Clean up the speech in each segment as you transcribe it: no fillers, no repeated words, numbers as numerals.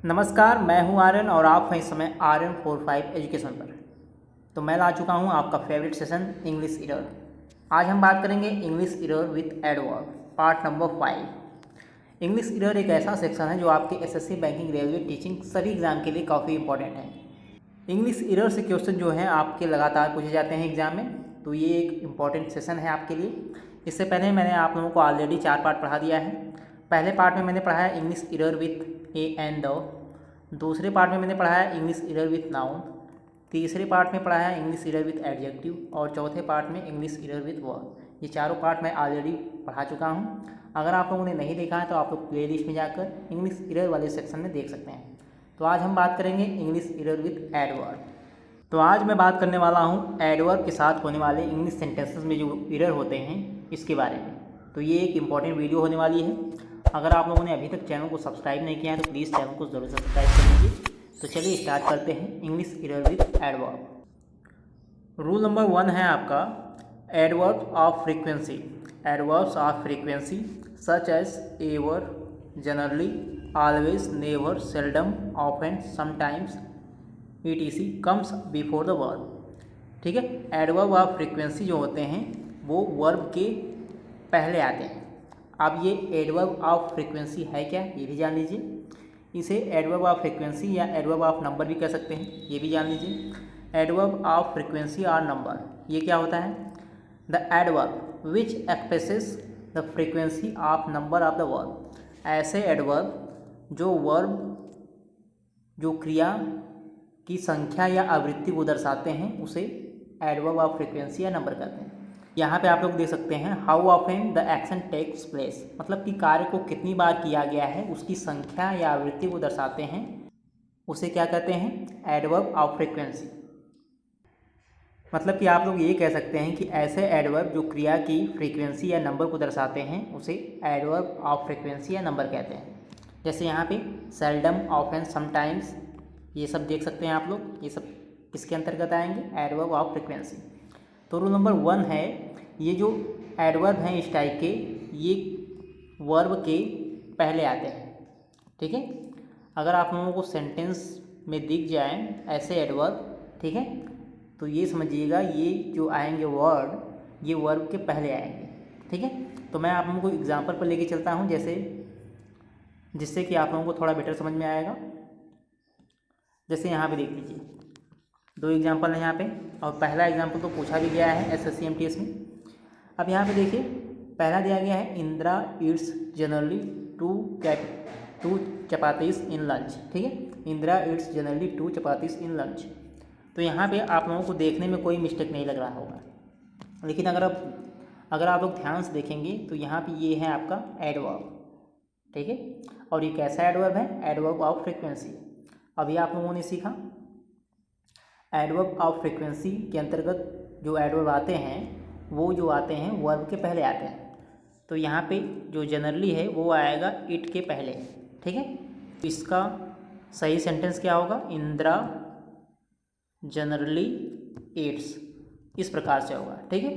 नमस्कार, मैं हूं आर्यन और आप हैं इस समय आर्यन 45 एजुकेशन पर। तो मैं ला चुका हूं आपका फेवरेट सेशन इंग्लिश एरर। आज हम बात करेंगे English error with adverb part number 5। English error एक ऐसा सेक्शन है जो आपके एसएससी, बैंकिंग, रेलवे, टीचिंग सभी एग्जाम के लिए काफ़ी इंपॉर्टेंट है। इंग्लिश एरर से क्वेश्चन जो हैं आपके लगातार पूछे जाते हैं एग्जाम में, तो ये एक इम्पॉर्टेंट सेशन है आपके लिए। इससे पहले मैंने आप लोगों को ऑलरेडी 4 पार्ट पढ़ा दिया है। पहले पार्ट में मैंने पढ़ाया English error with A and the, दूसरे पार्ट में मैंने पढ़ाया इंग्लिश एरर विथ नाउन, तीसरे पार्ट में पढ़ाया इंग्लिश एरर विथ एडजेक्टिव और चौथे पार्ट में इंग्लिश एरर विथ वर्ब। ये चारों पार्ट मैं ऑलरेडी पढ़ा चुका हूँ। अगर आप लोगों ने नहीं देखा है तो आप लोग प्ले लिस्ट में जाकर इंग्लिश एरर वाले सेक्शन में देख सकते हैं। तो आज हम बात करेंगे इंग्लिश एरर विथ एडवर्ब। तो आज मैं बात करने वाला हूँ एडवर्ब के साथ होने वाले इंग्लिश सेंटेंसेस में जो एरर होते हैं इसके बारे में। तो ये एक इम्पॉर्टेंट वीडियो होने वाली है। अगर आप लोगों ने अभी तक चैनल को सब्सक्राइब नहीं किया है तो प्लीज़ चैनल को ज़रूर सब्सक्राइब कर लीजिए। तो चलिए स्टार्ट करते हैं English error with adverb. Rule number 1 है आपका adverbs of frequency. Adverbs of frequency such as ever, generally, always, never, seldom, often, sometimes etc comes before the verb. ठीक है, एडवर्ब ऑफ फ्रीक्वेंसी जो होते हैं वो वर्ब के पहले आते हैं। अब ये एडवर्ब ऑफ फ्रीक्वेंसी है क्या, ये भी जान लीजिए। इसे एडवर्ब ऑफ फ्रीक्वेंसी या एडवर्ब ऑफ नंबर भी कह सकते हैं, ये भी जान लीजिए। एडवर्ब ऑफ फ्रीक्वेंसी और नंबर ये क्या होता है? The adverb which expresses the frequency of number of the verb. ऐसे एडवर्ब जो वर्ब जो क्रिया की संख्या या आवृत्ति को दर्शाते हैं उसे एडवर्ब ऑफ फ्रीक्वेंसी या नंबर कहते हैं। यहाँ पे आप लोग देख सकते हैं how often the action takes place, मतलब कि कार्य को कितनी बार किया गया है उसकी संख्या या आवृत्ति को दर्शाते हैं, उसे क्या कहते हैं? Adverb of frequency. मतलब कि आप लोग ये कह सकते हैं कि ऐसे एडवर्ब जो क्रिया की फ्रीक्वेंसी या नंबर को दर्शाते हैं उसे एडवर्ब ऑफ फ्रीक्वेंसी या नंबर कहते हैं। जैसे यहाँ पे सेल्डम, ऑफन, समटाइम्स, ये सब देख सकते हैं आप लोग, ये सब किसके अंतर्गत आएंगे? Adverb of frequency. तो रूल नंबर 1 है ये जो एडवर्ब हैं इस टाइप के ये वर्ब के पहले आते हैं। ठीक है, अगर आप लोगों को सेंटेंस में दिख जाए ऐसे एडवर्ब, ठीक है, तो ये समझिएगा ये जो आएंगे वर्ड ये वर्ब के पहले आएंगे। ठीक है, तो मैं आप लोगों को एग्जांपल पर लेके चलता हूँ जिससे कि आप लोगों को थोड़ा बेटर समझ में आएगा। जैसे यहाँ पे देख लीजिए 2 एग्जाम्पल है यहाँ पे, और पहला एग्जाम्पल तो पूछा भी गया है SSC MTS में। अब यहाँ पे देखिए पहला दिया गया है इंदिरा ईट्स जनरली 2 चपातीस इन लंच। ठीक है, इंदिरा ईट्स जनरली 2 चपातीस इन लंच। तो यहाँ पे आप लोगों को देखने में कोई मिस्टेक नहीं लग रहा होगा, लेकिन अगर आप लोग ध्यान से देखेंगे तो यहाँ पे ये है आपका एडवर्ब। ठीक है, और ये कैसा एडवर्ब है? Adverb of frequency. अभी आप लोगों ने सीखा एडवर्ब ऑफ फ्रीक्वेंसी के अंतर्गत जो एडवर्ब आते हैं वो जो आते हैं वर्ब के पहले आते हैं। तो यहाँ पे जो जनरली है वो आएगा इट के पहले। ठीक है, इसका सही सेंटेंस क्या होगा? इंदिरा जनरली ईट्स, इस प्रकार से होगा। ठीक है,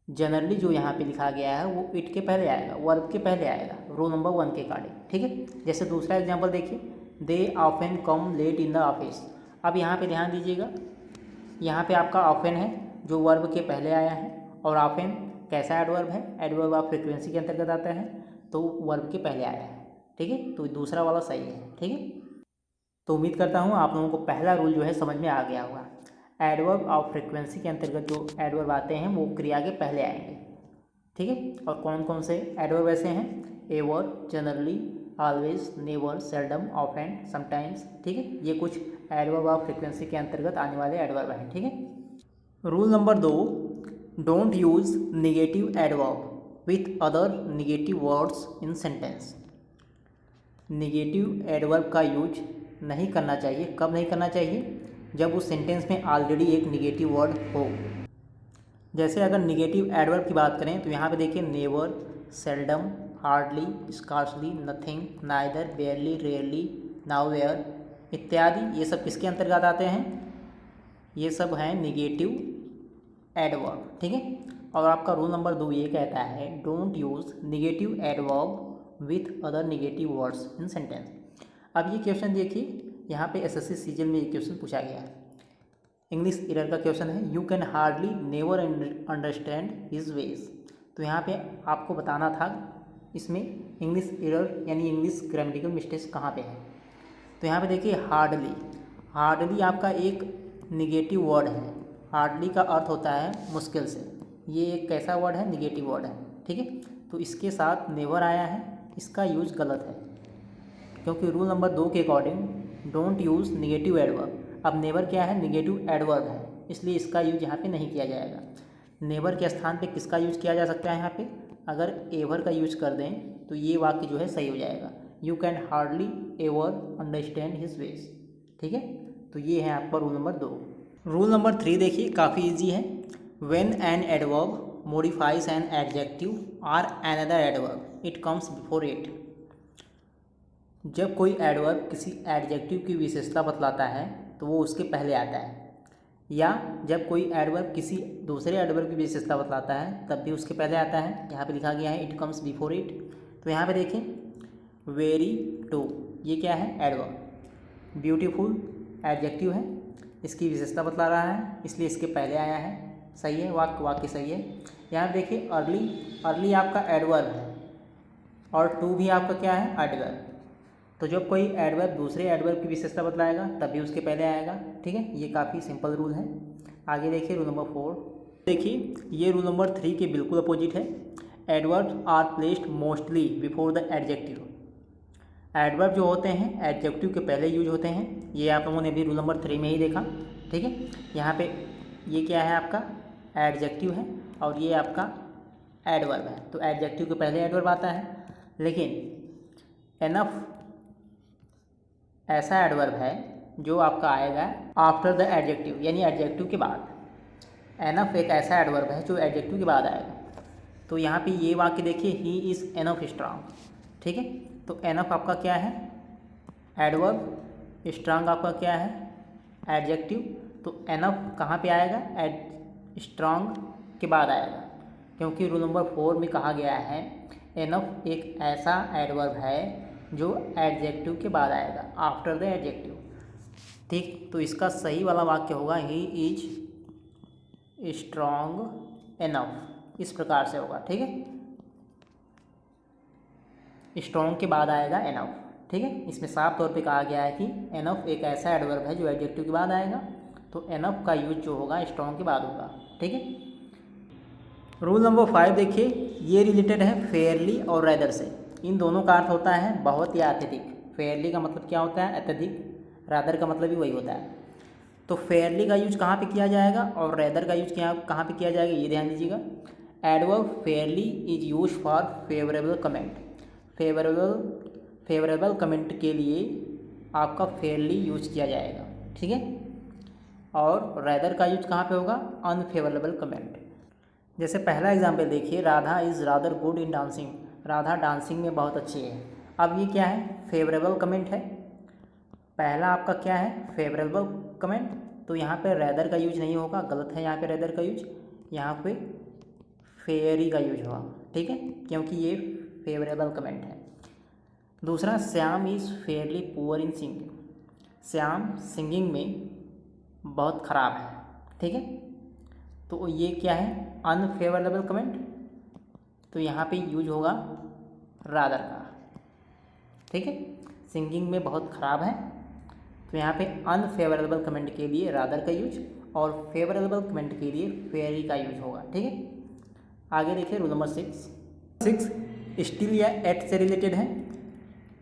जनरली जो यहाँ पे लिखा गया है वो इट के पहले आएगा, वर्ब के पहले आएगा, रूल नंबर 1 के अकॉर्डिंग। ठीक है, जैसे दूसरा एग्जांपल देखिए they often come late in the office. अब यहाँ पे ध्यान दीजिएगा, यहाँ पे आपका ऑफन है जो वर्ब के पहले आया है, और ऑफन कैसा एडवर्ब है? एडवर्ब ऑफ फ्रीक्वेंसी के अंतर्गत आता है, तो वर्ब के पहले आया है। ठीक है, तो दूसरा वाला सही है। ठीक है, तो उम्मीद करता हूँ आप लोगों को पहला रूल जो है समझ में आ गया होगा। एडवर्ब ऑफ फ्रीक्वेंसी के अंतर्गत जो एडवर्ब आते हैं वो क्रिया के पहले आएंगे। ठीक है, और कौन कौन से एडवर्ब ऐसे हैं? Ever, generally, always, never, seldom, often, sometimes. ठीक है, ये कुछ एडवर्ब ऑफ फ्रीक्वेंसी के अंतर्गत आने वाले एडवर्ब हैं। ठीक है, rule number 2 don't use negative adverb with other negative words in sentence. Negative adverb का यूज नहीं करना चाहिए। कब नहीं करना चाहिए? जब उस सेंटेंस में ऑलरेडी एक निगेटिव वर्ड हो। जैसे अगर निगेटिव एडवर्ब की बात करें तो यहाँ पे देखिए never, seldom, hardly, scarcely, nothing, neither, barely, rarely, nowhere इत्यादि, ये सब किसके अंतर्गत आते हैं? ये सब हैं निगेटिव एडवर्ब। ठीक है, और आपका रूल नंबर 2 ये कहता है don't use negative adverb with other negative words in sentence. अब ये क्वेश्चन देखिए, यहाँ पे एसएससी सीजन में ये क्वेश्चन पूछा गया है। इंग्लिश एरर का क्वेश्चन है, you can hardly never understand his veg. तो यहाँ पे आपको बताना था इसमें इंग्लिश एरर यानी इंग्लिश ग्रामेटिकल मिस्टेक्स कहाँ पे है। तो यहाँ पे देखिए हार्डली, हार्डली आपका एक निगेटिव वर्ड है। हार्डली का अर्थ होता है मुश्किल से, ये एक कैसा वर्ड है, निगेटिव वर्ड है, ठीक है। तो इसके साथ नेवर आया है, इसका यूज गलत है, क्योंकि रूल नंबर 2 के according don't use negative adverb. अब नेवर क्या है, निगेटिव एडवर्ब है, इसलिए इसका यूज यहाँ पे नहीं किया जाएगा। नेवर के स्थान पे किसका यूज किया जा सकता है यहाँ पे, अगर एवर का यूज कर दें तो ये वाक्य जो है सही हो जाएगा, you can hardly ever understand his veg, ठीक है। तो ये है आपका रूल नंबर 2। रूल नंबर 3 देखिए, काफ़ी ईजी है। When an adverb modifies an adjective और another adverb it comes before it. जब कोई एडवर्ब किसी एडजेक्टिव की विशेषता बतलाता है तो वो उसके पहले आता है, या जब कोई एडवर्ब किसी दूसरे एडवर्ब की विशेषता बतलाता है तब भी उसके पहले आता है। यहाँ पे लिखा गया है इट कम्स बिफोर इट। तो यहाँ पे देखें, वेरी टू ये क्या है, एडवर्ब। ब्यूटीफुल एडजेक्टिव है, इसकी विशेषता बतला रहा है, इसलिए इसके पहले आया है, सही है, वाक्य सही है। यहाँ पे देखिए अर्ली, अर्ली आपका एडवर्ब है और टू भी आपका क्या है, एडवर्ब। तो जब कोई एडवर्ब दूसरे एडवर्ब की विशेषता बतलाएगा तभी उसके पहले आएगा, ठीक है। ये काफ़ी सिंपल रूल है। आगे देखिए रूल नंबर 4। देखिए ये रूल नंबर 3 के बिल्कुल अपोजिट है। Adverbs are placed mostly before the adjective. Adverb जो होते हैं एडजेक्टिव के पहले यूज होते हैं, ये आप लोगों ने भी रूल नंबर 3 में ही देखा, ठीक है। यहाँ पे ये क्या है, आपका एडजेक्टिव है और ये आपका एडवर्ब है, तो एडजेक्टिव के पहले एडवर्ब आता है। लेकिन एनफ ऐसा एडवर्ब है जो आपका आएगा आफ्टर द एडजेक्टिव, यानी एडजेक्टिव के बाद। एनफ एक ऐसा एडवर्ब है जो एडजेक्टिव के बाद आएगा। तो यहाँ पे ये वाक्य देखिए, ही इज़ एनफ स्ट्रांग, ठीक है। तो एनफ आपका क्या है, एडवर्ब, स्ट्रांग आपका क्या है, एडजेक्टिव। तो एनफ कहाँ पे आएगा, स्ट्रांग के बाद आएगा, क्योंकि रूल नंबर 4 में कहा गया है एनफ एक ऐसा एडवर्ब है जो एडजेक्टिव के बाद आएगा, आफ्टर द एडजेक्टिव, ठीक। तो इसका सही वाला वाक्य होगा ही इज स्ट्रॉन्ग एनफ, इस प्रकार से होगा, ठीक है। स्ट्रॉन्ग के बाद आएगा एनफ, ठीक है। इसमें साफ तौर पे कहा गया है कि एनफ एक ऐसा एडवर्ब है जो एडजेक्टिव के बाद आएगा, तो एनफ का यूज जो होगा स्ट्रॉन्ग के बाद होगा, ठीक है। रूल नंबर 5 देखिए, ये रिलेटेड है फेयरली और रैदर से। इन दोनों का अर्थ होता है बहुत या अत्यधिक। फेयरली का मतलब क्या होता है, अत्यधिक। रैदर का मतलब भी वही होता है। तो फेयरली का यूज कहाँ पे किया जाएगा और रैदर का यूज कहाँ पे किया जाएगा, ये ध्यान दीजिएगा। Adverb Fairlie is use for favourable comment. Favourable comment के लिए आपका फेयरली यूज किया जाएगा, ठीक है। और रैदर का यूज कहाँ पे होगा, अनफेवरेबल कमेंट। जैसे पहला एग्जाम्पल देखिए, Radha is rather good in dancing. Radha dancing में बहुत अच्छी है। अब ये क्या है, फेवरेबल कमेंट है। पहला आपका क्या है, फेवरेबल कमेंट। तो यहाँ पे रैदर का यूज नहीं होगा, गलत है यहाँ पे रैदर का यूज, यहाँ पे फेयरी का यूज होगा, ठीक है, क्योंकि ये फेवरेबल कमेंट है। दूसरा, Shyam is Fairlie poor in singing. Shyam singing में बहुत ख़राब है, ठीक है। तो ये क्या है, अनफेवरेबल कमेंट। तो यहाँ पे यूज होगा रादर का, ठीक है। सिंगिंग में बहुत ख़राब है, तो यहाँ पे अनफेवरेबल कमेंट के लिए रादर का यूज और फेवरेबल कमेंट के लिए फेयरी का यूज होगा, ठीक है। आगे देखिए रूल नंबर 6 स्टिल या एट से रिलेटेड है।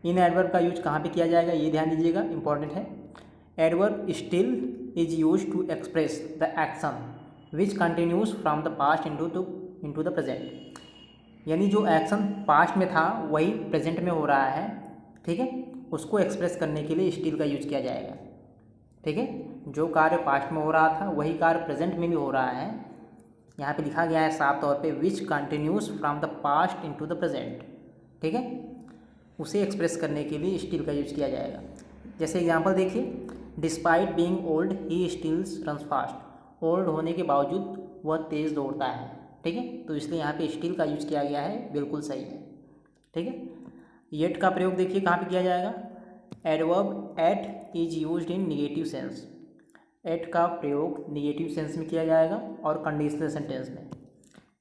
इन एडवर्ब का यूज कहाँ पे किया जाएगा, ये ध्यान दीजिएगा, इंपॉर्टेंट है। Adverb still is use to express the action which continues from the past into the present. यानी जो एक्शन पास्ट में था वही प्रेजेंट में हो रहा है, ठीक है, उसको एक्सप्रेस करने के लिए स्टिल का यूज किया जाएगा, ठीक है। जो कार्य पास्ट में हो रहा था वही कार्य प्रेजेंट में भी हो रहा है। यहाँ पे लिखा गया है साफ तौर पे which continues from the past into the present, ठीक है, उसे एक्सप्रेस करने के लिए स्टिल का यूज किया जाएगा। जैसे एग्जांपल देखिए, डिस्पाइट बीइंग ओल्ड ही स्टिल्स रन्स फास्ट। ओल्ड होने के बावजूद वह तेज़ दौड़ता है, ठीक है, तो इसलिए यहाँ पे स्टिल का यूज किया गया है, बिल्कुल सही है, ठीक है। येट का प्रयोग देखिए कहाँ पे किया जाएगा, adverb at is used in negative sense. At का प्रयोग निगेटिव सेंस में किया जाएगा और कंडीशनल सेंटेंस में।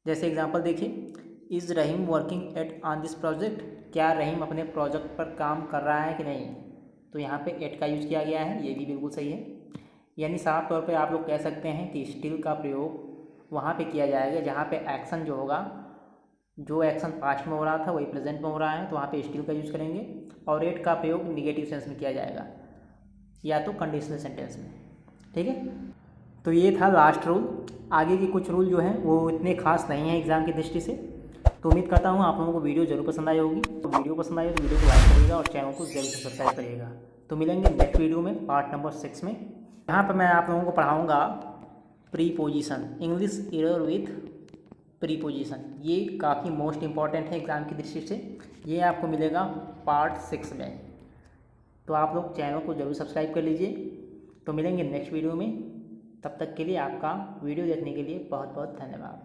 जैसे एग्जांपल देखिए, is Rahim working at on this project, क्या रहीम अपने प्रोजेक्ट पर काम कर रहा है कि नहीं, तो यहाँ पे एट का यूज़ किया गया है, ये भी बिल्कुल सही है। यानी साफ तौर पे आप लोग कह सकते हैं कि स्टिल का प्रयोग वहाँ पे किया जाएगा जहाँ पे एक्शन जो होगा, जो एक्शन पास्ट में हो रहा था वही प्रेजेंट में हो रहा है, तो वहाँ पे स्टिल का यूज़ करेंगे। और एट का प्रयोग निगेटिव सेंस में किया जाएगा या तो कंडीशनल सेंटेंस में। ठीक है, तो ये था लास्ट रूल। आगे के कुछ रूल जो हैं वो इतने खास नहीं हैं एग्ज़ाम की दृष्टि से। तो उम्मीद करता हूँ आप लोगों को वीडियो ज़रूर पसंद आई होगी। तो वीडियो पसंद आई हो तो वीडियो को लाइक करिएगा और चैनल को जरूर सब्सक्राइब करिएगा। तो मिलेंगे नेक्स्ट वीडियो में पार्ट नंबर 6 में। यहाँ पर मैं आप लोगों को पढ़ाऊँगा preposition, English error with preposition. ये काफ़ी मोस्ट इंपॉर्टेंट है एग्ज़ाम की दृष्टि से। ये आपको मिलेगा पार्ट 6 में। तो आप लोग चैनल को ज़रूर सब्सक्राइब कर लीजिए। तो मिलेंगे नेक्स्ट वीडियो में। तब तक के लिए आपका वीडियो देखने के लिए बहुत बहुत धन्यवाद।